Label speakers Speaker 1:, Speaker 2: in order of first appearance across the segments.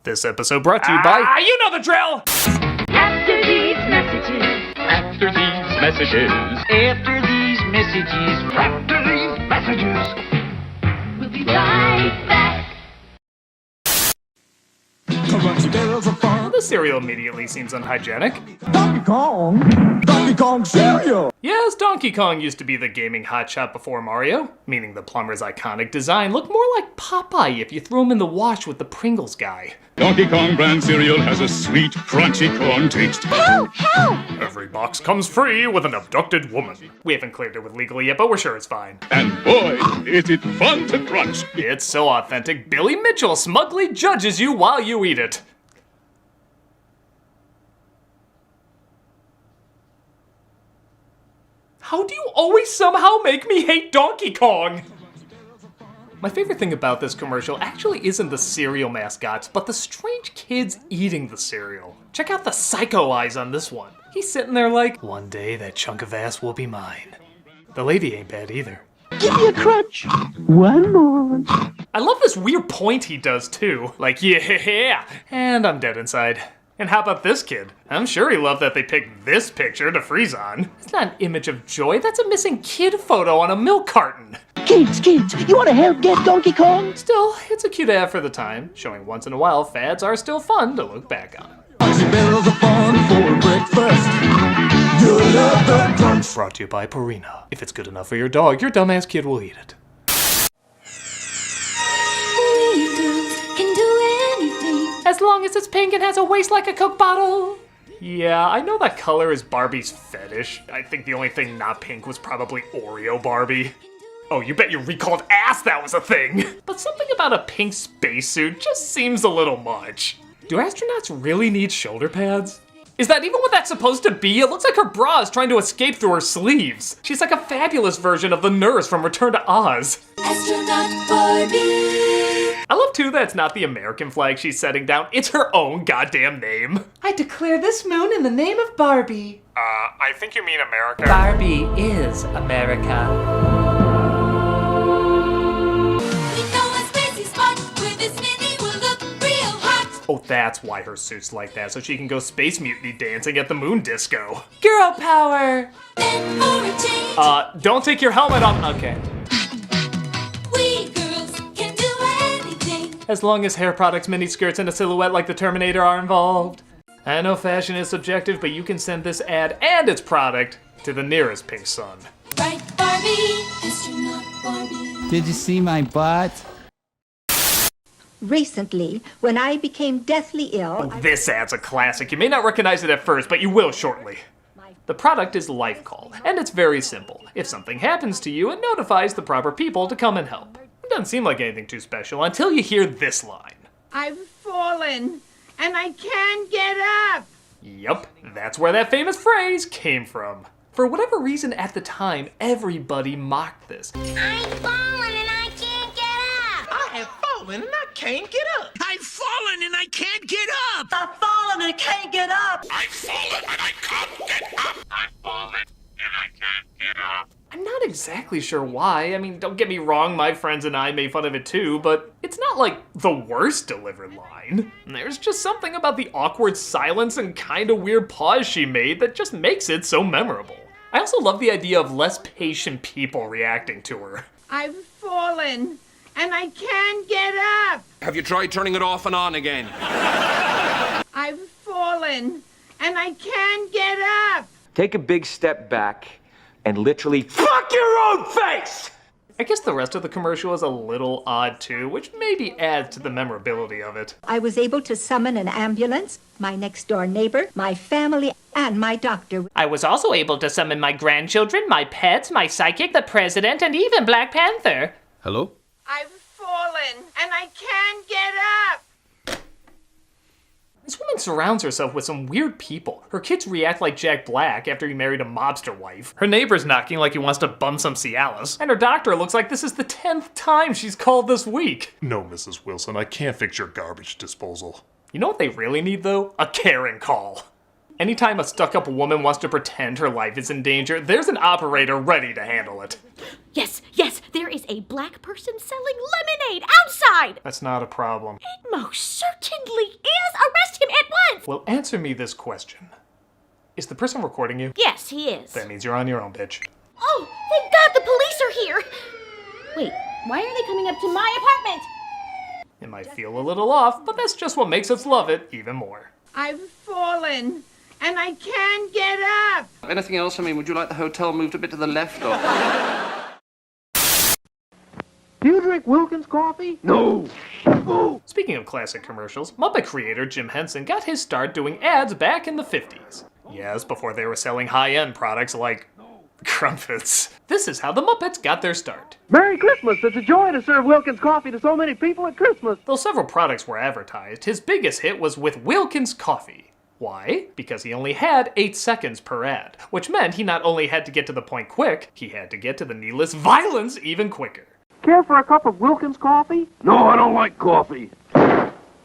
Speaker 1: This episode brought to you by...
Speaker 2: You know the drill!
Speaker 3: After these messages.
Speaker 4: After these messages.
Speaker 3: After these messages. After these messages. We'll be right back.
Speaker 1: The cereal immediately seems unhygienic.
Speaker 5: Donkey Kong cereal!
Speaker 1: Yes, Donkey Kong used to be the gaming hotshot before Mario, meaning the plumber's iconic design looked more like Popeye if you threw him in the wash with the Pringles guy.
Speaker 4: Donkey Kong brand cereal has a sweet, crunchy corn taste.
Speaker 3: Help! Help!
Speaker 1: Every box comes free with an abducted woman. We haven't cleared it with legal yet, but we're sure it's fine.
Speaker 4: And boy, is it fun to crunch.
Speaker 1: It's so authentic, Billy Mitchell smugly judges you while you eat it. How do you always somehow make me hate Donkey Kong? My favorite thing about this commercial actually isn't the cereal mascots, but the strange kids eating the cereal. Check out the psycho eyes on this one. He's sitting there like, one day that chunk of ass will be mine. The lady ain't bad either.
Speaker 5: Give me a crunch. One more.
Speaker 1: I love this weird point he does too. Like, yeah, and I'm dead inside. And how about this kid? I'm sure he loved that they picked this picture to freeze on. It's not an image of joy, that's a missing kid photo on a milk carton.
Speaker 5: Kids, you wanna help get Donkey Kong?
Speaker 1: Still, it's a cute ad for the time, showing once in a while fads are still fun to look back on. Brought to you by Purina. If it's good enough for your dog, your dumbass kid will eat it. As long as it's pink and has a waist like a Coke bottle. Yeah, I know that color is Barbie's fetish. I think the only thing not pink was probably Oreo Barbie. Oh, you bet you recalled ass that was a thing! But something about a pink spacesuit just seems a little much. Do astronauts really need shoulder pads? Is that even what that's supposed to be? It looks like her bra is trying to escape through her sleeves. She's like a fabulous version of the nurse from Return to Oz.
Speaker 6: Astronaut Barbie.
Speaker 1: I love too that it's not the American flag she's setting down, it's her own goddamn name.
Speaker 7: I declare this moon in the name of Barbie.
Speaker 1: I think you mean America.
Speaker 7: Barbie is America.
Speaker 6: We know a spacey spot where this mini will look real hot.
Speaker 1: Oh, that's why her suit's like that, so she can go space mutiny dancing at the moon disco.
Speaker 7: Girl power!
Speaker 6: Then for a change,
Speaker 1: Don't take your helmet off. Okay.
Speaker 6: we girls can do anything.
Speaker 1: As long as hair products, mini skirts, and a silhouette like the Terminator are involved. I know fashion is subjective, but you can send this ad and its product to the nearest pink sun.
Speaker 6: Right, Barbie? Astronaut Barbie.
Speaker 8: Did you see my butt?
Speaker 9: Recently, when I became deathly ill,
Speaker 1: This ad's a classic. You may not recognize it at first, but you will shortly. The product is Life Call, and it's very simple. If something happens to you, it notifies the proper people to come and help. It doesn't seem like anything too special until you hear this line.
Speaker 10: I've fallen, and I can't get up.
Speaker 1: Yup, that's where that famous phrase came from. For whatever reason at the time, everybody mocked this.
Speaker 6: I'm falling and I can't get up.
Speaker 2: I have fallen and I can't get up.
Speaker 5: I've fallen and I can't get up!
Speaker 7: I've fallen and can't get up!
Speaker 5: I've fallen and I can't get up! I've fallen and I can't get up!
Speaker 1: I'm not exactly sure why. I mean, don't get me wrong, my friends and I made fun of it too, but it's not like the worst delivered line. There's just something about the awkward silence and kinda weird pause she made that just makes it so memorable. I also love the idea of less patient people reacting to her.
Speaker 10: I've fallen, and I can't get up.
Speaker 2: Have you tried turning it off and on again?
Speaker 10: I've fallen, and I can't get up.
Speaker 11: Take a big step back and literally fuck your own face!
Speaker 1: I guess the rest of the commercial is a little odd too, which maybe adds to the memorability of it.
Speaker 9: I was able to summon an ambulance, my next door neighbor, my family, and my doctor.
Speaker 7: I was also able to summon my grandchildren, my pets, my psychic, the president, and even Black Panther.
Speaker 4: Hello?
Speaker 10: I've fallen, and I can't get up.
Speaker 1: This woman surrounds herself with some weird people. Her kids react like Jack Black after he married a mobster wife. Her neighbor's knocking like he wants to bum some Cialis. And her doctor looks like this is the 10th time she's called this week.
Speaker 12: No, Mrs. Wilson, I can't fix your garbage disposal.
Speaker 1: You know what they really need though? A Karen call. Anytime a stuck-up woman wants to pretend her life is in danger, there's an operator ready to handle it.
Speaker 6: Yes, there is a black person selling lemonade outside.
Speaker 1: That's not a problem.
Speaker 6: It most certainly
Speaker 1: Well, answer me this question. Is the person recording you?
Speaker 8: Yes, he is.
Speaker 1: That means you're on your own, bitch.
Speaker 8: Oh, thank God the police are here! Wait, why are they coming up to my apartment?
Speaker 1: It might feel a little off, but that's just what makes us love it even more.
Speaker 10: I've fallen, and I can't get up.
Speaker 2: Anything else? I mean, would you like the hotel moved a bit to the left or?
Speaker 13: Do you drink Wilkins coffee?
Speaker 2: No!
Speaker 1: Speaking of classic commercials, Muppet creator Jim Henson got his start doing ads back in the 50s. Yes, before they were selling high-end products like crumpets. This is how the Muppets got their start.
Speaker 13: Merry Christmas! It's a joy to serve Wilkins coffee to so many people at Christmas.
Speaker 1: Though several products were advertised, his biggest hit was with Wilkins Coffee. Why? Because he only had 8 seconds per ad, which meant he not only had to get to the point quick, he had to get to the needless violence even quicker.
Speaker 13: Care for a cup of Wilkins coffee?
Speaker 2: No, I don't like coffee.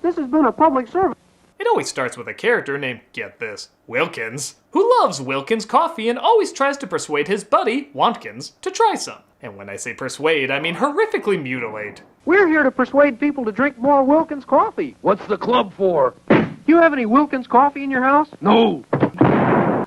Speaker 13: This has been a public service.
Speaker 1: It always starts with a character named, get this, Wilkins, who loves Wilkins coffee and always tries to persuade his buddy, Wompkins, to try some. And when I say persuade, I mean horrifically mutilate.
Speaker 13: We're here to persuade people to drink more Wilkins coffee.
Speaker 2: What's the club for?
Speaker 13: You have any Wilkins coffee in your house?
Speaker 2: No.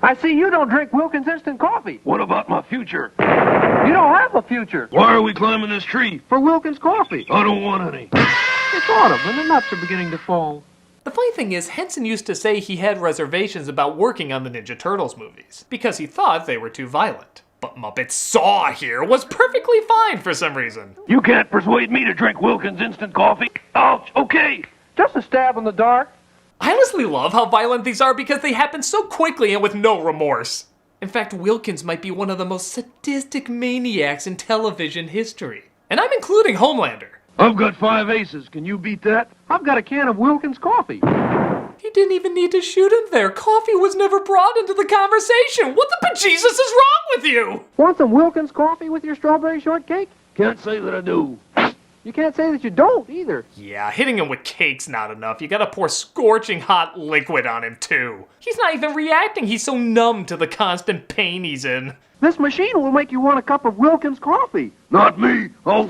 Speaker 13: I see you don't drink Wilkins instant coffee.
Speaker 2: What about my future?
Speaker 13: You don't have a future.
Speaker 2: Why are we climbing this tree?
Speaker 13: For Wilkins coffee.
Speaker 2: I don't want any.
Speaker 13: It's autumn and the nuts are beginning to fall.
Speaker 1: The funny thing is, Henson used to say he had reservations about working on the Ninja Turtles movies, because he thought they were too violent. But Muppets Saw here was perfectly fine for some reason.
Speaker 2: You can't persuade me to drink Wilkins instant coffee. Ouch, okay.
Speaker 13: Just a stab in the dark.
Speaker 1: I honestly love how violent these are because they happen so quickly and with no remorse. In fact, Wilkins might be one of the most sadistic maniacs in television history. And I'm including Homelander.
Speaker 2: I've got 5 aces. Can you beat that?
Speaker 13: I've got a can of Wilkins coffee.
Speaker 1: He didn't even need to shoot him there. Coffee was never brought into the conversation. What the bejesus is wrong with you?
Speaker 13: Want some Wilkins coffee with your strawberry shortcake?
Speaker 2: Can't say that I do.
Speaker 13: You can't say that you don't either.
Speaker 1: Yeah, hitting him with cake's not enough. You gotta pour scorching hot liquid on him too. He's not even reacting. He's so numb to the constant pain he's in.
Speaker 13: This machine will make you want a cup of Wilkins coffee.
Speaker 2: Not me. Oh.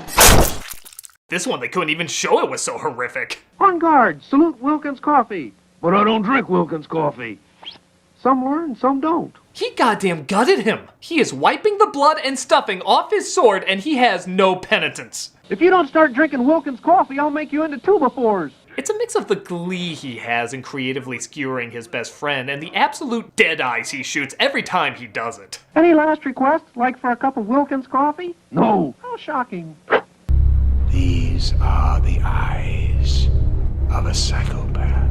Speaker 1: This one, they couldn't even show it was so horrific.
Speaker 13: On guard, salute Wilkins coffee.
Speaker 2: But I don't drink Wilkins coffee.
Speaker 13: Some learn, some don't.
Speaker 1: He goddamn gutted him. He is wiping the blood and stuffing off his sword, and he has no penitence.
Speaker 13: If you don't start drinking Wilkins coffee, I'll make you into 2x4s.
Speaker 1: It's a mix of the glee he has in creatively skewering his best friend and the absolute dead eyes he shoots every time he does it.
Speaker 13: Any last requests, like for a cup of Wilkins coffee?
Speaker 2: No.
Speaker 13: How shocking.
Speaker 5: These are the eyes of a psychopath.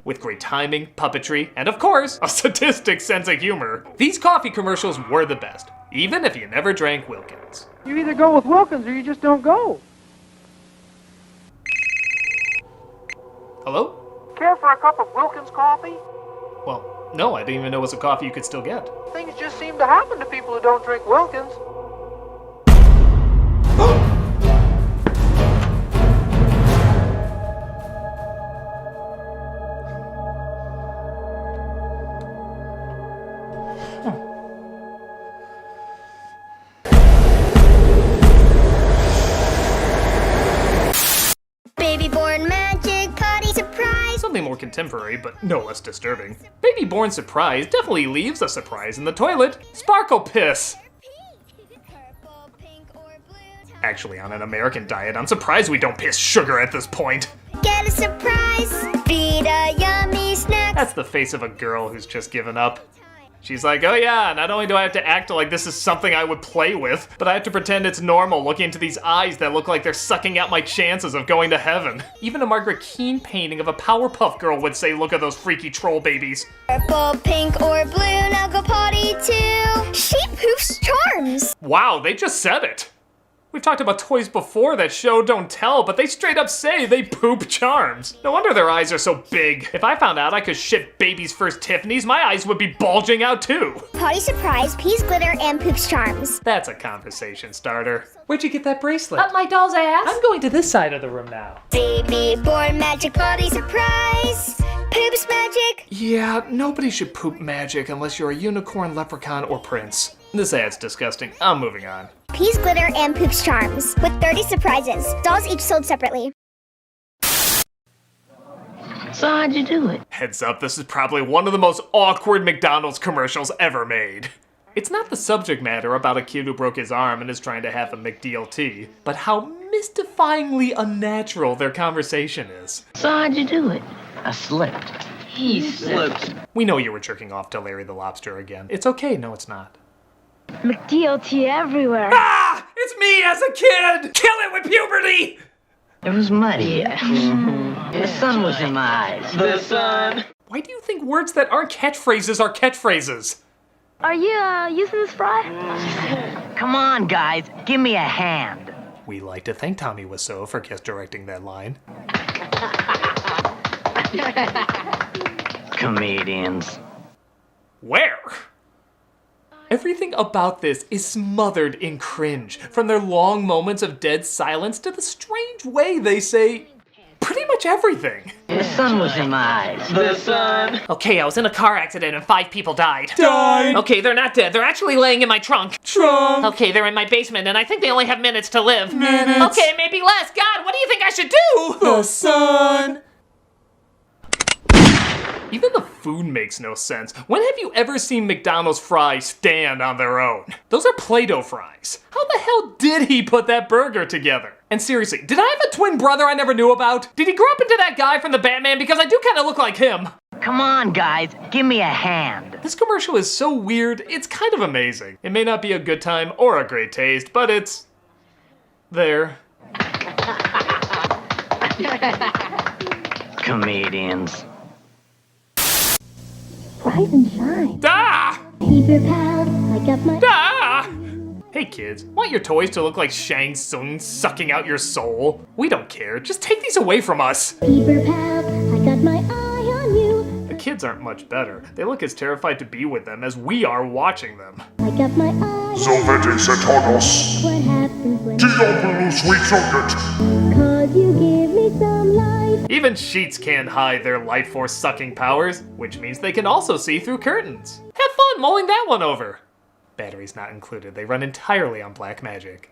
Speaker 1: With great timing, puppetry, and of course, a sadistic sense of humor, these coffee commercials were the best, even if you never drank Wilkins.
Speaker 13: You either go with Wilkins or you just don't go.
Speaker 1: Hello?
Speaker 13: Care for a cup of Wilkins coffee?
Speaker 1: Well, no, I didn't even know it was a coffee you could still get.
Speaker 13: Things just seem to happen to people who don't drink Wilkins.
Speaker 1: Something more contemporary, but no less disturbing. Baby Born Surprise definitely leaves a surprise in the toilet. Sparkle Piss! Actually, on an American diet, I'm surprised we don't piss sugar at this point.
Speaker 6: Get a surprise, feed a yummy snack.
Speaker 1: That's the face of a girl who's just given up. She's like, oh yeah, not only do I have to act like this is something I would play with, but I have to pretend it's normal looking into these eyes that look like they're sucking out my chances of going to heaven. Even a Margaret Keane painting of a Powerpuff Girl would say, look at those freaky troll babies.
Speaker 6: Purple, pink, or blue, now go potty too. She poofs charms.
Speaker 1: Wow, they just said it. We've talked about toys before that show don't tell, but they straight up say they poop charms. No wonder their eyes are so big. If I found out I could ship baby's first Tiffany's, my eyes would be bulging out too.
Speaker 6: Potty surprise, peas glitter, and poops charms.
Speaker 1: That's a conversation starter. Where'd you get that bracelet?
Speaker 8: Up my doll's ass.
Speaker 1: I'm going to this side of the room now.
Speaker 6: Baby born magic, potty surprise, poops magic.
Speaker 1: Yeah, nobody should poop magic unless you're a unicorn, leprechaun, or prince. This ad's disgusting. I'm moving on.
Speaker 6: Peas glitter and poops charms with 30 surprises. Dolls each sold separately.
Speaker 3: So how'd you do it?
Speaker 1: Heads up, this is probably one of the most awkward McDonald's commercials ever made. It's not the subject matter about a kid who broke his arm and is trying to have a McDLT, but how mystifyingly unnatural their conversation is.
Speaker 3: So how'd you do it? I slipped. He slipped.
Speaker 1: We know you were jerking off to Larry the Lobster again. It's okay, no it's not.
Speaker 8: McDLT everywhere.
Speaker 1: Ah! It's me as a kid! Kill it with puberty!
Speaker 3: It was muddy. The sun was in my eyes. The sun.
Speaker 1: Why do you think words that aren't catchphrases are catchphrases?
Speaker 8: Are you, using this fry?
Speaker 3: Come on, guys. Give me a hand.
Speaker 1: We like to thank Tommy Wiseau for guest directing that line.
Speaker 3: Comedians.
Speaker 1: Where? Everything about this is smothered in cringe, from their long moments of dead silence to the strange way they say pretty much everything.
Speaker 3: The sun was in my eyes. The sun.
Speaker 7: Okay, I was in a car accident and 5 people died.
Speaker 1: Died.
Speaker 7: Okay, they're not dead. They're actually laying in my trunk.
Speaker 1: Trunk.
Speaker 7: Okay, they're in my basement and I think they only have minutes to live.
Speaker 1: Minutes.
Speaker 7: Okay, maybe less. God, what do you think I should do?
Speaker 1: The sun. Even the food makes no sense. When have you ever seen McDonald's fries stand on their own? Those are Play-Doh fries. How the hell did he put that burger together? And seriously, did I have a twin brother I never knew about? Did he grow up into that guy from the Batman? Because I do kind of look like him.
Speaker 3: Come on, guys. Give me a hand.
Speaker 1: This commercial is so weird, it's kind of amazing. It may not be a good time or a great taste, but it's there.
Speaker 3: Comedians.
Speaker 8: Rise and shine.
Speaker 1: Ah!
Speaker 8: Paper pals, I got my...
Speaker 1: Ah! Hey kids, want your toys to look like Shang Tsung sucking out your soul? We don't care, just take these away from us.
Speaker 8: Paper pals, I got my eye on you.
Speaker 1: The kids aren't much better. They look as terrified to be with them as we are watching them.
Speaker 8: I got my eye
Speaker 4: Zovetes et todos.
Speaker 8: What happens when...
Speaker 4: Diablo sweet chocolate.
Speaker 8: Cause you give me some life.
Speaker 1: Even sheets can't hide their life force sucking powers, which means they can also see through curtains. Have fun mulling that one over. Batteries not included, they run entirely on black magic.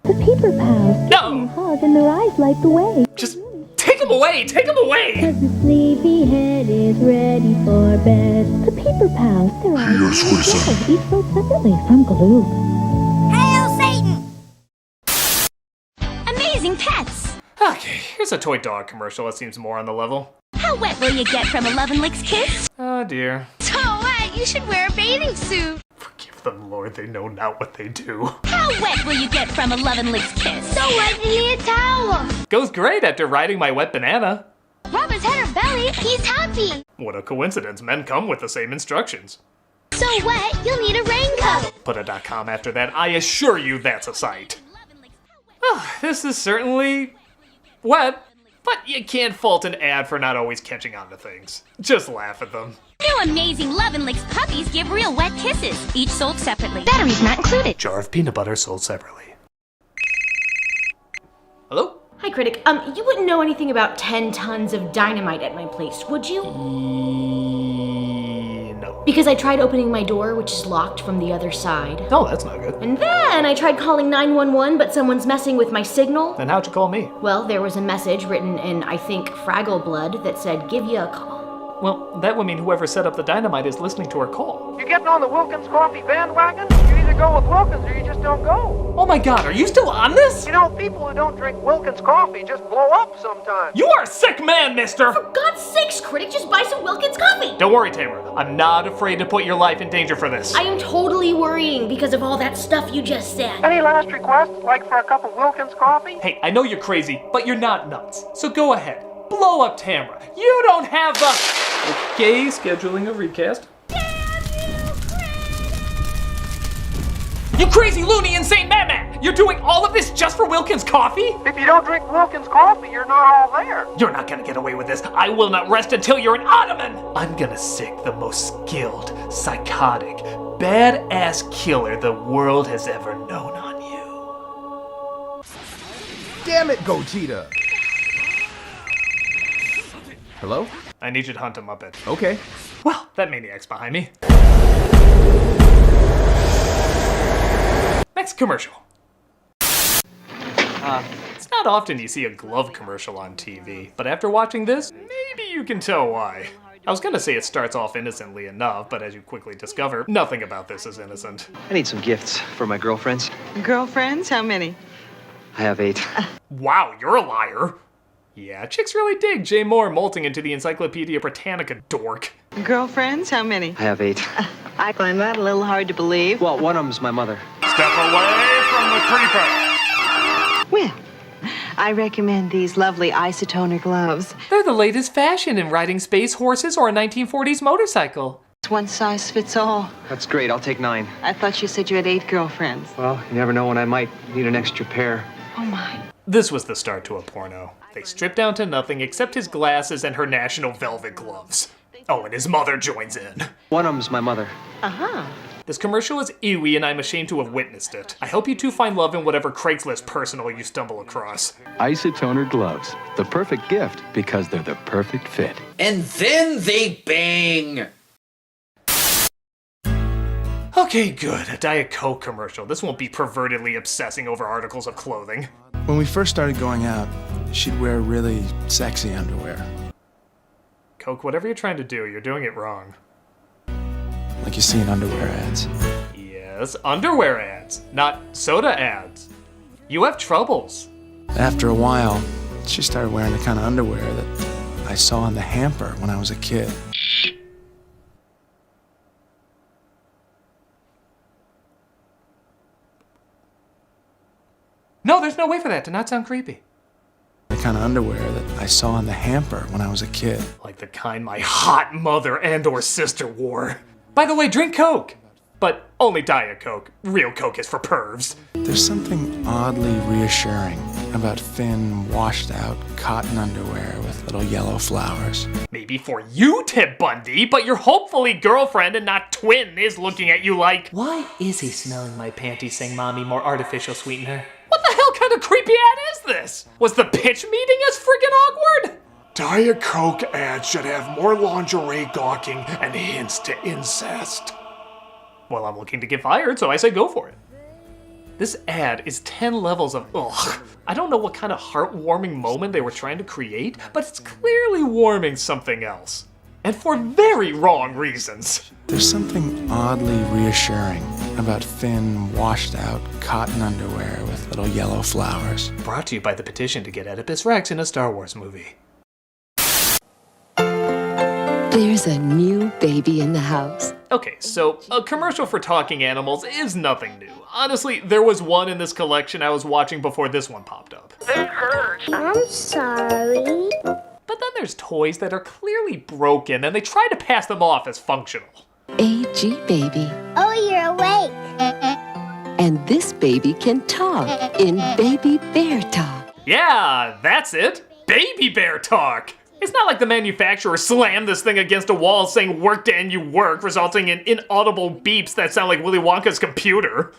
Speaker 8: The paper pals
Speaker 1: No!
Speaker 8: hug and their eyes light the way.
Speaker 1: Just take them away, take them away!
Speaker 8: Cause the sleepy head is ready for bed. The paper pals, their eyes
Speaker 4: Yes,
Speaker 8: each sold separately from glue.
Speaker 6: Hail Satan! Amazing pets!
Speaker 1: Okay, here's a toy dog commercial that seems more on the level.
Speaker 6: How wet will you get from a Love and Licks kiss?
Speaker 1: Oh dear.
Speaker 6: So wet, you should wear a bathing suit.
Speaker 1: Forgive them, Lord, they know not what they do.
Speaker 6: How wet will you get from a Love and Licks kiss? So wet, you need a towel.
Speaker 1: Goes great after riding my wet banana.
Speaker 6: Rub his head or belly, he's happy.
Speaker 1: What a coincidence, men come with the same instructions.
Speaker 6: So wet, you'll need a raincoat.
Speaker 1: Put a .com after that, I assure you that's a sight. Oh, this is certainly wet, but you can't fault an ad for not always catching on to things. Just laugh at them.
Speaker 6: New amazing Love and Licks puppies give real wet kisses, each sold separately. Batteries not included.
Speaker 1: Jar of peanut butter sold separately. Hello?
Speaker 14: Hi, Critic. You wouldn't know anything about 10 tons of dynamite at my place, would you?
Speaker 1: No.
Speaker 14: Because I tried opening my door, which is locked from the other side.
Speaker 1: No, that's not good.
Speaker 14: And then I tried calling 911, but someone's messing with my signal.
Speaker 1: Then how'd you call me?
Speaker 14: Well, there was a message written in, I think, Fraggle blood that said, give you a call.
Speaker 1: Well, that would mean whoever set up the dynamite is listening to our call.
Speaker 13: You getting on the Wilkins coffee bandwagon? You either go with Wilkins or you just don't go.
Speaker 1: Oh my god, are you still on this?
Speaker 13: You know, people who don't drink Wilkins coffee just blow up sometimes.
Speaker 1: You are a sick man, mister!
Speaker 14: For God's sakes, Critic, just buy some Wilkins coffee!
Speaker 1: Don't worry, Tamara. I'm not afraid to put your life in danger for this.
Speaker 14: I am totally worrying because of all that stuff you just said.
Speaker 13: Any last request, like for a cup of Wilkins coffee?
Speaker 1: Hey, I know you're crazy, but you're not nuts. So go ahead. Blow up Tamara. You don't have the... Okay, scheduling a recast. You crazy, loony, insane madman! You're doing all of this just for Wilkins coffee?
Speaker 13: If you don't drink Wilkins coffee, you're not all there.
Speaker 1: You're not gonna get away with this. I will not rest until you're an ottoman! I'm gonna sick the most skilled, psychotic, badass killer the world has ever known on you.
Speaker 15: Damn it, Gogeta! Hello?
Speaker 1: I need you to hunt a Muppet.
Speaker 15: Okay.
Speaker 1: Well, that maniac's behind me. Next commercial. It's It's not often you see a glove commercial on TV, but after watching this, maybe you can tell why. I was gonna say it starts off innocently enough, but as you quickly discover, nothing about this is innocent.
Speaker 16: I need some gifts for my girlfriends.
Speaker 10: Girlfriends? How many?
Speaker 16: I have 8.
Speaker 1: Wow, you're a liar. Yeah, chicks really dig Jay Moore molting into the Encyclopedia Britannica dork.
Speaker 10: Girlfriends? How many?
Speaker 16: I have 8.
Speaker 10: I find that a little hard to believe.
Speaker 16: Well, one of them's my mother.
Speaker 12: Step away from the creeper!
Speaker 10: Well, I recommend these lovely isotoner gloves.
Speaker 7: They're the latest fashion in riding space horses or a 1940s motorcycle.
Speaker 10: It's one size fits all.
Speaker 16: That's great, I'll take 9.
Speaker 10: I thought you said you had 8 girlfriends.
Speaker 16: Well, you never know when I might need an extra pair.
Speaker 10: Oh my.
Speaker 1: This was the start to a porno. They strip down to nothing except his glasses and her national velvet gloves. Oh, and his mother joins in.
Speaker 16: One of them's my mother.
Speaker 10: Uh-huh.
Speaker 1: This commercial is ewy and I'm ashamed to have witnessed it. I hope you two find love in whatever Craigslist personal you stumble across.
Speaker 17: Isotoner gloves. The perfect gift because they're the perfect fit.
Speaker 18: And then they bang!
Speaker 1: Okay, good. A Diet Coke commercial. This won't be pervertedly obsessing over articles of clothing.
Speaker 19: When we first started going out, she'd wear really sexy underwear.
Speaker 1: Coke, whatever you're trying to do, you're doing it wrong.
Speaker 19: Like you see in underwear ads.
Speaker 1: Yes, underwear ads, not soda ads. You have troubles.
Speaker 19: After a while, she started wearing the kind of underwear that I saw in the hamper when I was a kid.
Speaker 1: No, there's no way for that to not sound creepy.
Speaker 19: The kind of underwear that I saw in the hamper when I was a kid.
Speaker 1: Like the kind my hot mother and or sister wore. By the way, drink Coke. But only Diet Coke. Real Coke is for pervs.
Speaker 19: There's something oddly reassuring about thin, washed-out cotton underwear with little yellow flowers.
Speaker 1: Maybe for you, Ted Bundy, but your hopefully girlfriend and not twin is looking at you like,
Speaker 7: why is he smelling my panties saying mommy more artificial sweetener?
Speaker 1: What the hell kind of creepy ad is this? Was the pitch meeting as friggin' awkward?
Speaker 12: Diet Coke ads should have more lingerie gawking and hints to incest.
Speaker 1: Well, I'm looking to get fired, so I say go for it. This ad is 10 levels of ugh. I don't know what kind of heartwarming moment they were trying to create, but it's clearly warming something else. And for very wrong reasons.
Speaker 19: There's something oddly reassuring about thin, washed-out cotton underwear with little yellow flowers.
Speaker 1: Brought to you by the petition to get Oedipus Rex in a Star Wars movie.
Speaker 20: There's a new baby in the house.
Speaker 1: Okay, so a commercial for talking animals is nothing new. Honestly, there was one in this collection I was watching before this one popped up.
Speaker 6: It hurts. I'm sorry.
Speaker 1: But then there's toys that are clearly broken and they try to pass them off as functional.
Speaker 20: AG baby.
Speaker 6: Oh, you're awake.
Speaker 20: And this baby can talk in baby bear talk.
Speaker 1: Yeah, that's it. Baby bear talk. It's not like the manufacturer slammed this thing against a wall saying work Dan, you work, resulting in inaudible beeps that sound like Willy Wonka's computer.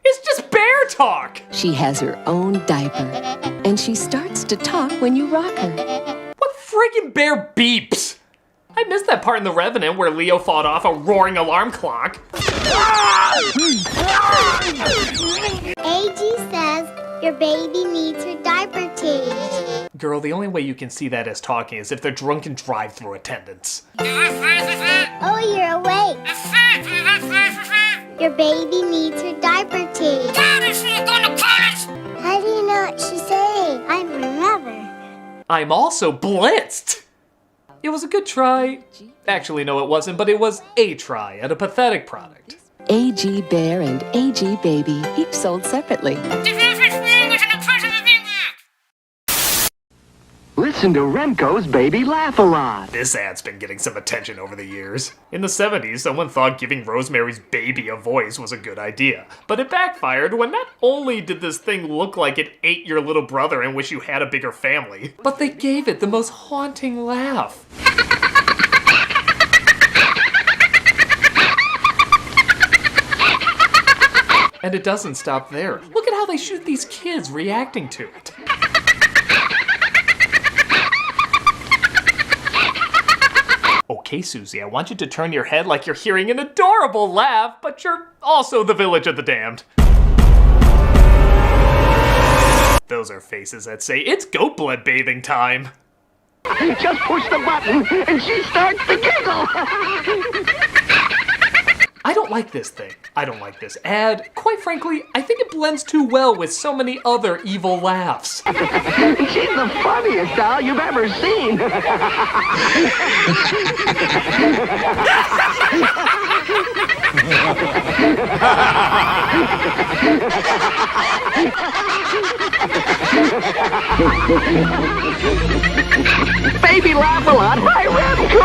Speaker 1: It's just bear talk!
Speaker 20: She has her own diaper, and she starts to talk when you rock her.
Speaker 1: What friggin' bear beeps? I missed that part in The Revenant where Leo fought off a roaring alarm clock.
Speaker 6: AG says your baby needs her diaper changed.
Speaker 1: Girl, the only way you can see that as talking is if they're drunken drive-thru attendants.
Speaker 6: Oh, you're awake. Your baby needs her diaper changed. How do you know what she's saying? I'm her mother.
Speaker 1: I'm also blitzed! It was a good try. Actually, no, it wasn't, but it was a try at a pathetic product.
Speaker 20: AG Bear and AG Baby, each sold separately.
Speaker 18: Listen to Remco's Baby Laugh a Lot.
Speaker 1: This ad's been getting some attention over the years. In the 70s, someone thought giving Rosemary's Baby a voice was a good idea. But it backfired when not only did this thing look like it ate your little brother and wish you had a bigger family, but they gave it the most haunting laugh. And it doesn't stop there. Look at how they shoot these kids reacting to it. Okay, Susie, I want you to turn your head like you're hearing an adorable laugh, but you're also the village of the damned. Those are faces that say it's goat blood bathing time.
Speaker 18: Just push the button and she starts to giggle.
Speaker 1: I don't like this thing. I don't like this ad. Quite frankly, I think it blends too well with so many other evil laughs.
Speaker 18: She's the funniest doll you've ever seen. Baby laugh a lot by Remco.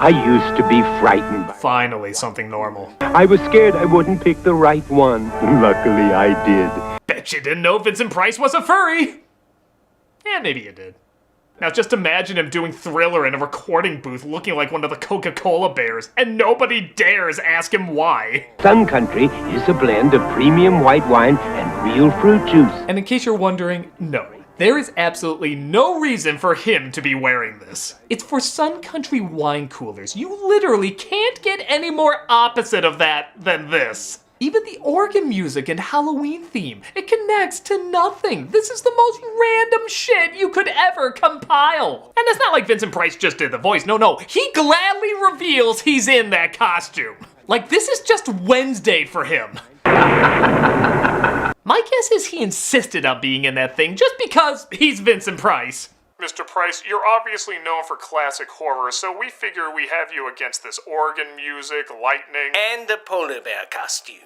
Speaker 2: I used to be frightened.
Speaker 1: Finally, something normal.
Speaker 2: I was scared I wouldn't pick the right one. Luckily, I did.
Speaker 1: Bet you didn't know Vincent Price was a furry! Yeah, maybe you did. Now just imagine him doing Thriller in a recording booth looking like one of the Coca-Cola bears, and nobody dares ask him why.
Speaker 2: Sun Country is a blend of premium white wine and real fruit juice.
Speaker 1: And in case you're wondering, no. There is absolutely no reason for him to be wearing this. It's for Sun Country wine coolers. You literally can't get any more opposite of that than this. Even the organ music and Halloween theme, it connects to nothing. This is the most random shit you could ever compile. And it's not like Vincent Price just did the voice. No, he gladly reveals he's in that costume. Like, this is just Wednesday for him. My guess is he insisted on being in that thing just because he's Vincent Price. Mr. Price, you're obviously known for classic horror, so we figure we have you against this organ music, lightning...
Speaker 21: And a polar bear costume.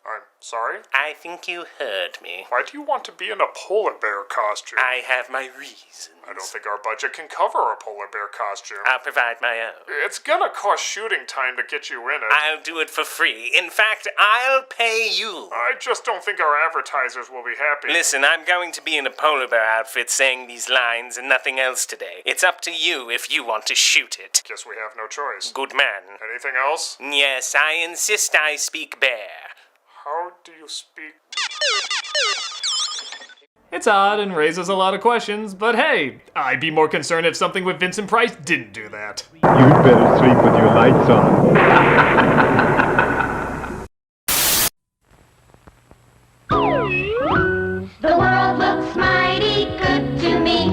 Speaker 1: I'm sorry?
Speaker 21: I think you heard me.
Speaker 1: Why do you want to be in a polar bear costume?
Speaker 21: I have my reasons.
Speaker 1: I don't think our budget can cover a polar bear costume.
Speaker 21: I'll provide my own.
Speaker 1: It's gonna cost shooting time to get you in it.
Speaker 21: I'll do it for free. In fact, I'll pay you.
Speaker 1: I just don't think our advertisers will be happy.
Speaker 21: Listen, I'm going to be in a polar bear outfit saying these lines and nothing else today. It's up to you if you want to shoot it.
Speaker 1: Guess we have no choice.
Speaker 21: Good man.
Speaker 1: Anything else?
Speaker 21: Yes, I insist I speak bear.
Speaker 1: How do you speak? It's odd and raises a lot of questions, but hey, I'd be more concerned if something with Vincent Price didn't do that.
Speaker 2: You'd better sleep with your lights on.
Speaker 6: The world looks mighty good to me,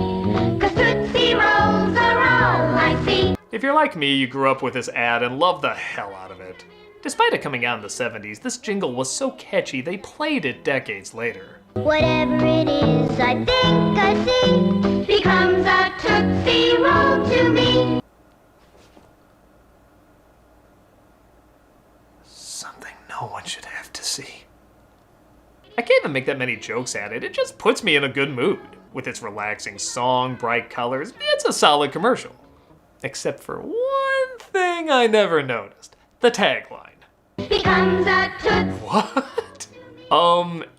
Speaker 6: 'cause Tootsie Rolls are all I see.
Speaker 1: If you're like me, you grew up with this ad and loved the hell out of it. Despite it coming out in the 70s, this jingle was so catchy they played it decades later.
Speaker 6: Whatever it is, I think I see, becomes a Tootsie Roll to me.
Speaker 1: Something no one should have to see. I can't even make that many jokes at it, it just puts me in a good mood. With its relaxing song, bright colors, it's a solid commercial. Except for one thing I never noticed. The tagline.
Speaker 6: Becomes a Tootsie.
Speaker 1: What?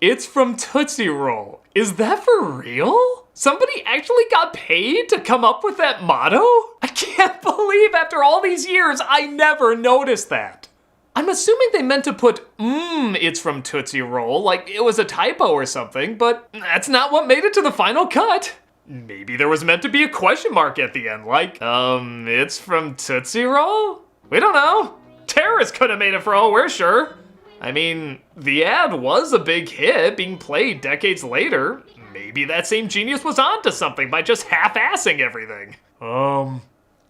Speaker 1: It's from Tootsie Roll. Is that for real? Somebody actually got paid to come up with that motto? I can't believe after all these years I never noticed that. I'm assuming they meant to put, it's from Tootsie Roll, like it was a typo or something, but that's not what made it to the final cut. Maybe there was meant to be a question mark at the end, like, it's from Tootsie Roll? We don't know. Terrorists could have made it for all we're sure. I mean, the ad was a big hit, being played decades later. Maybe that same genius was onto something by just half-assing everything.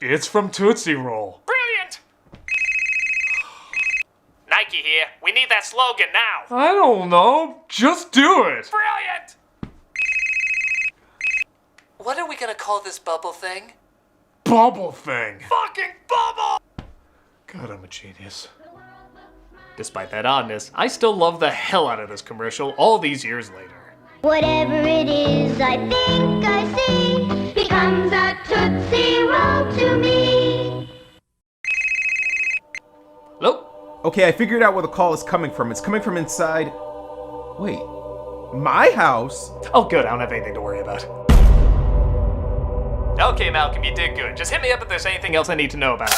Speaker 1: It's from Tootsie Roll.
Speaker 21: Brilliant! Nike here. We need that slogan now.
Speaker 1: I don't know. Just do it.
Speaker 21: Brilliant!
Speaker 7: What are we gonna call this bubble thing?
Speaker 1: Bubble thing.
Speaker 21: Fucking bubble!
Speaker 1: God, I'm a genius. Despite that oddness, I still love the hell out of this commercial all these years later.
Speaker 6: Whatever it is, I think I see, becomes a Tootsie Roll to me.
Speaker 1: Hello?
Speaker 15: Okay, I figured out where the call is coming from. It's coming from inside... Wait. My house?
Speaker 1: Oh good, I don't have anything to worry about. Okay, Malcolm, you did good. Just hit me up if there's anything else I need to know about.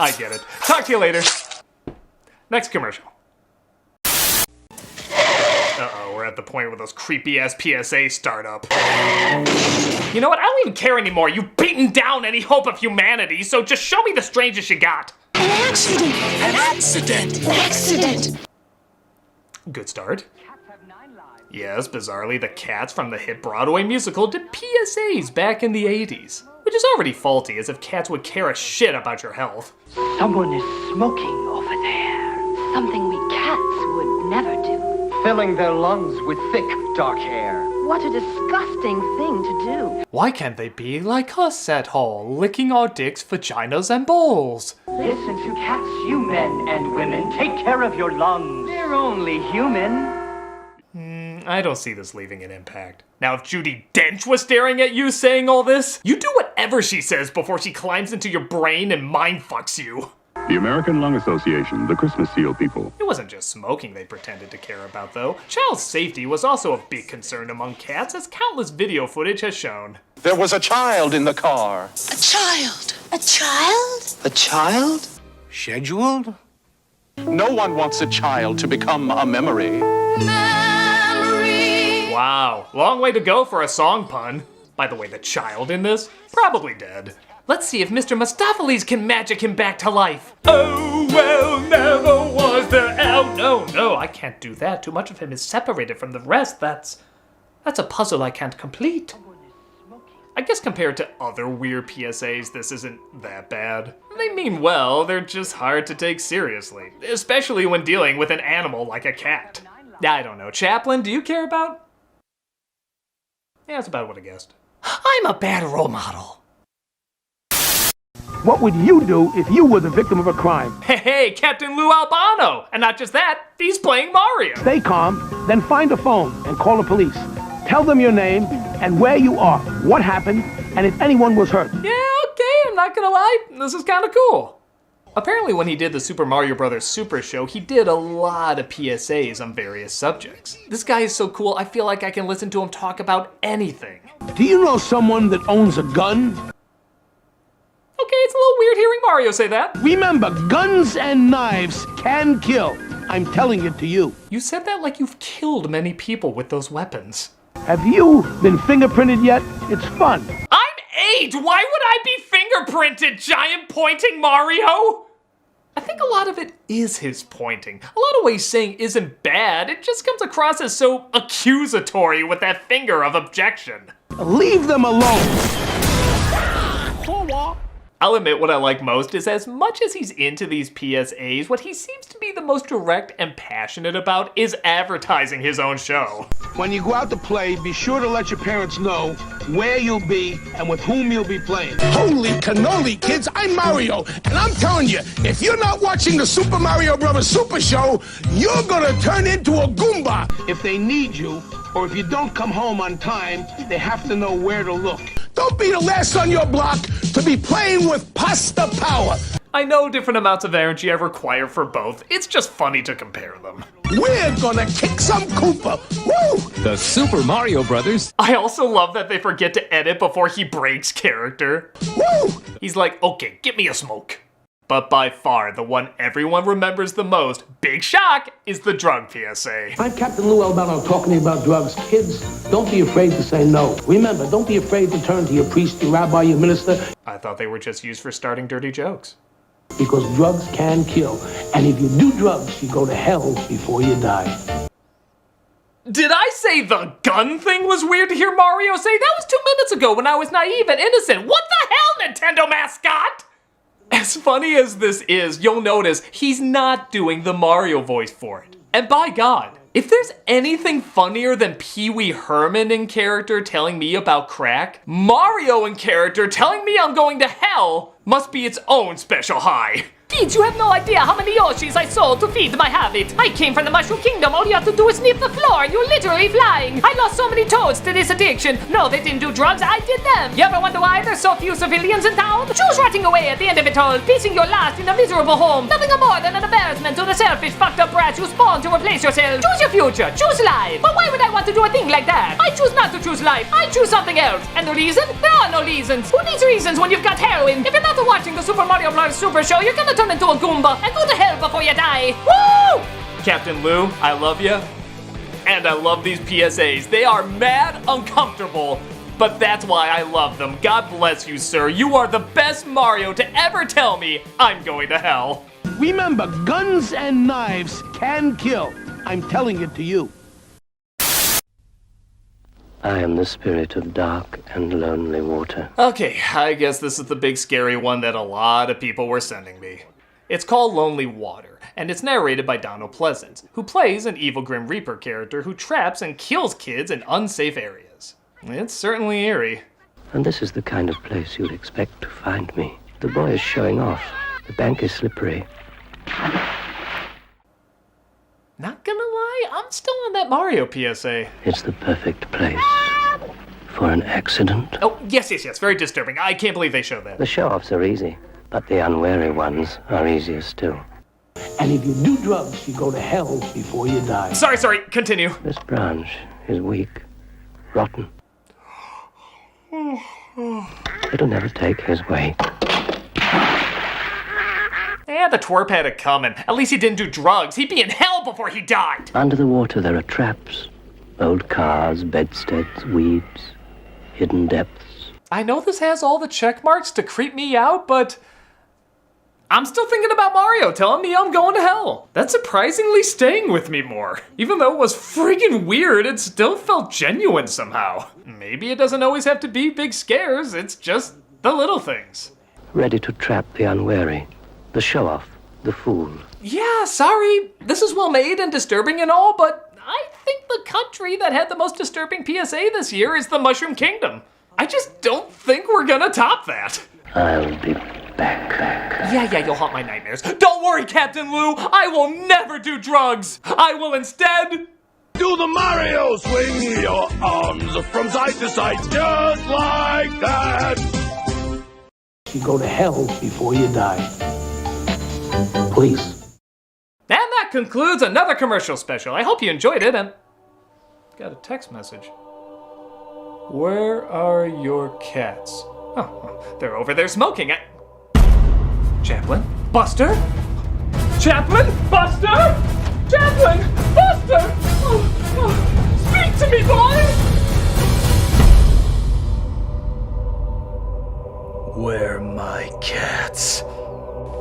Speaker 1: I get it. Talk to you later. Next commercial. Uh-oh, we're at the point where those creepy-ass PSAs start up. You know what? I don't even care anymore. You've beaten down any hope of humanity, so just show me the strangest you got.
Speaker 6: An accident! An accident! An accident!
Speaker 1: Good start. Yes, bizarrely, the cats from the hit Broadway musical did PSAs back in the 80s. Which is already faulty, as if cats would care a shit about your health.
Speaker 18: Someone is smoking over there.
Speaker 11: Something we cats would never do.
Speaker 16: Filling their lungs with thick, dark hair.
Speaker 11: What a disgusting thing to do.
Speaker 1: Why can't they be like us at all, licking our dicks, vaginas, and balls?
Speaker 18: Listen to cats, you men and women. Take care of your lungs. They're only human.
Speaker 1: I don't see this leaving an impact. Now, if Judi Dench was staring at you saying all this, you do whatever she says before she climbs into your brain and mind-fucks you.
Speaker 4: The American Lung Association, the Christmas seal people.
Speaker 1: It wasn't just smoking they pretended to care about, though. Child safety was also a big concern among cats, as countless video footage has shown.
Speaker 22: There was a child in the car.
Speaker 6: A child? A child?
Speaker 22: A child? Scheduled? No one wants a child to become a memory.
Speaker 1: Wow, long way to go for a song pun. By the way, the child in this? Probably dead. Let's see if Mr. Mustopheles can magic him back to life. Oh, well, never was there. Oh, no, I can't do that. Too much of him is separated from the rest. That's a puzzle I can't complete. I guess compared to other weird PSAs, this isn't that bad. They mean well, they're just hard to take seriously. Especially when dealing with an animal like a cat. I don't know. Chaplin, do you care about? Yeah, that's about what I guessed. I'm a bad role model.
Speaker 23: What would you do if you were the victim of a crime?
Speaker 1: Hey, Captain Lou Albano! And not just that, he's playing Mario.
Speaker 23: Stay calm, then find a phone and call the police. Tell them your name and where you are, what happened, and if anyone was hurt.
Speaker 1: Yeah, okay, I'm not gonna lie, this is kinda cool. Apparently when he did the Super Mario Bros. Super Show, he did a lot of PSAs on various subjects. This guy is so cool, I feel like I can listen to him talk about anything.
Speaker 23: Do you know someone that owns a gun?
Speaker 1: Okay, it's a little weird hearing Mario say that.
Speaker 23: Remember, guns and knives can kill. I'm telling it to you.
Speaker 1: You said that like you've killed many people with those weapons.
Speaker 23: Have you been fingerprinted yet? It's fun.
Speaker 1: I'm 8! Why would I be fingerprinted, giant pointing Mario? I think a lot of it is his pointing. A lot of what he's saying isn't bad, it just comes across as so accusatory with that finger of objection.
Speaker 23: Leave them alone.
Speaker 1: I'll admit what I like most is as much as he's into these PSAs, what he seems to be the most direct and passionate about is advertising his own show.
Speaker 23: When you go out to play, be sure to let your parents know where you'll be and with whom you'll be playing.
Speaker 24: Holy cannoli, kids, I'm Mario, and I'm telling you, if you're not watching the Super Mario Bros. Super Show, you're gonna turn into a Goomba.
Speaker 23: If they need you, or if you don't come home on time, they have to know where to look.
Speaker 24: Don't be the last on your block to be playing with pasta power.
Speaker 1: I know different amounts of energy I require for both. It's just funny to compare them.
Speaker 24: We're gonna kick some Koopa. Woo!
Speaker 17: The Super Mario Brothers.
Speaker 1: I also love that they forget to edit before he breaks character.
Speaker 24: Woo!
Speaker 1: He's like, okay, get me a smoke. But by far, the one everyone remembers the most, big shock, is the drug PSA.
Speaker 23: I'm Captain Lou Albano talking to you about drugs. Kids, don't be afraid to say no. Remember, don't be afraid to turn to your priest, your rabbi, your minister.
Speaker 1: I thought they were just used for starting dirty jokes.
Speaker 23: Because drugs can kill. And if you do drugs, you go to hell before you die.
Speaker 1: Did I say the gun thing was weird to hear Mario say? That was 2 minutes ago when I was naive and innocent. What the hell, Nintendo mascot? As funny as this is, you'll notice he's not doing the Mario voice for it. And by God, if there's anything funnier than Pee-wee Herman in character telling me about crack, Mario in character telling me I'm going to hell must be its own special high.
Speaker 7: Kids, you have no idea how many Yoshis I sold to feed my habit. I came from the Mushroom Kingdom. All you have to do is sniff the floor and you're literally flying. I lost so many toads to this addiction. No, they didn't do drugs. I did them. You ever wonder why there's so few civilians in town? Choose rotting away at the end of it all, piecing your last in a miserable home. Nothing more than an embarrassment to the selfish, fucked up brats you spawn to replace yourself. Choose your future. Choose life. But why would I want to do a thing like that? I choose not to choose life. I choose something else. And the reason? There are no reasons. Who needs reasons when you've got heroin? If you're not watching the Super Mario Bros. Super Show, you're gonna turn into a Goomba and go to hell before you die. Woo!
Speaker 1: Captain Lou, I love you. And I love these PSAs. They are mad uncomfortable. but that's why I love them. God bless you, sir. You are the best Mario to ever tell me I'm going to hell.
Speaker 23: Remember, guns and knives can kill. I'm telling it to you.
Speaker 2: I am the spirit of dark and lonely water.
Speaker 1: Okay, I guess this is the big scary one that a lot of people were sending me. It's called Lonely Water, and it's narrated by Donald Pleasance, who plays an evil Grim Reaper character who traps and kills kids in unsafe areas. It's certainly eerie.
Speaker 2: And this is the kind of place you'd expect to find me. The boy is showing off. The bank is slippery.
Speaker 1: Not gonna lie, I'm still on that Mario PSA.
Speaker 2: It's the perfect place for an accident.
Speaker 1: Oh, yes, very disturbing. I can't believe they showed that.
Speaker 2: The show-offs are easy, but the unwary ones are easier still.
Speaker 23: And if you do drugs, you go to hell before you die.
Speaker 1: Sorry, continue.
Speaker 2: This branch is weak, rotten. It'll never take his weight.
Speaker 1: Yeah, the twerp had it coming. At least he didn't do drugs. He'd be in hell before he died.
Speaker 2: Under the water there are traps. Old cars, bedsteads, weeds, hidden depths.
Speaker 1: I know this has all the check marks to creep me out, but I'm still thinking about Mario telling me I'm going to hell. That's surprisingly staying with me more. Even though it was freaking weird, it still felt genuine somehow. Maybe it doesn't always have to be big scares, it's just the little things.
Speaker 2: Ready to trap the unwary, the show-off, the fool.
Speaker 1: Yeah, sorry, this is well made and disturbing and all, but I think the country that had the most disturbing PSA this year is the Mushroom Kingdom. I just don't think we're gonna top that.
Speaker 2: I'll be back.
Speaker 1: Yeah, you'll haunt my nightmares. Don't worry, Captain Lou, I will never do drugs. I will instead
Speaker 24: do the Mario swing your arms from side to side, just like that.
Speaker 23: You go to hell before you die. Please.
Speaker 1: And that concludes another commercial special. I hope you enjoyed it, and got a text message. Where are your cats? Oh, they're over there smoking. Chaplain? Buster? Chaplain? Buster? Chaplain? Buster? Speak to me, boy! Where are my cats?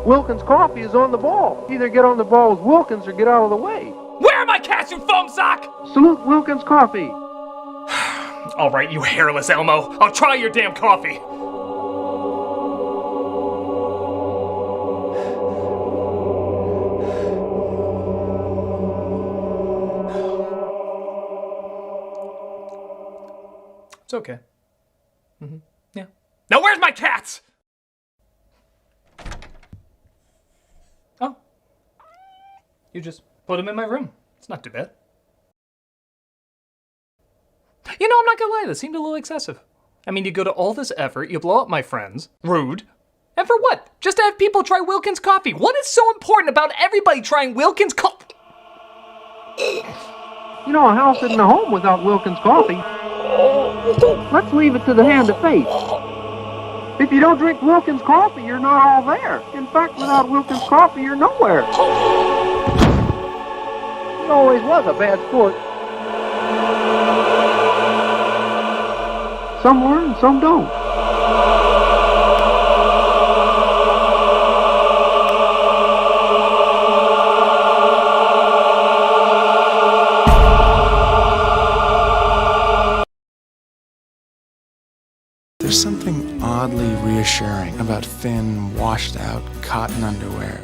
Speaker 13: Wilkins Coffee is on the ball. Either get on the ball with Wilkins or get out of the way.
Speaker 1: Where are my cats, you foam sock?
Speaker 13: Salute Wilkins Coffee.
Speaker 1: All right, you hairless Elmo. I'll try your damn coffee. It's okay. Yeah. Now where's my cats? Oh. You just put them in my room. It's not too bad. You know, I'm not gonna lie, this seemed a little excessive. I mean, you go to all this effort, you blow up my friends. Rude. And for what? Just to have people try Wilkins Coffee. What is so important about everybody trying Wilkins Coffee?
Speaker 13: You know, a house isn't a home without Wilkins Coffee. Let's leave it to the hand of fate. If you don't drink Wilkins Coffee, you're not all there. In fact, without Wilkins Coffee, you're nowhere. He always was a bad sport. Some learn, some don't.
Speaker 19: There's something oddly reassuring about thin, washed-out cotton underwear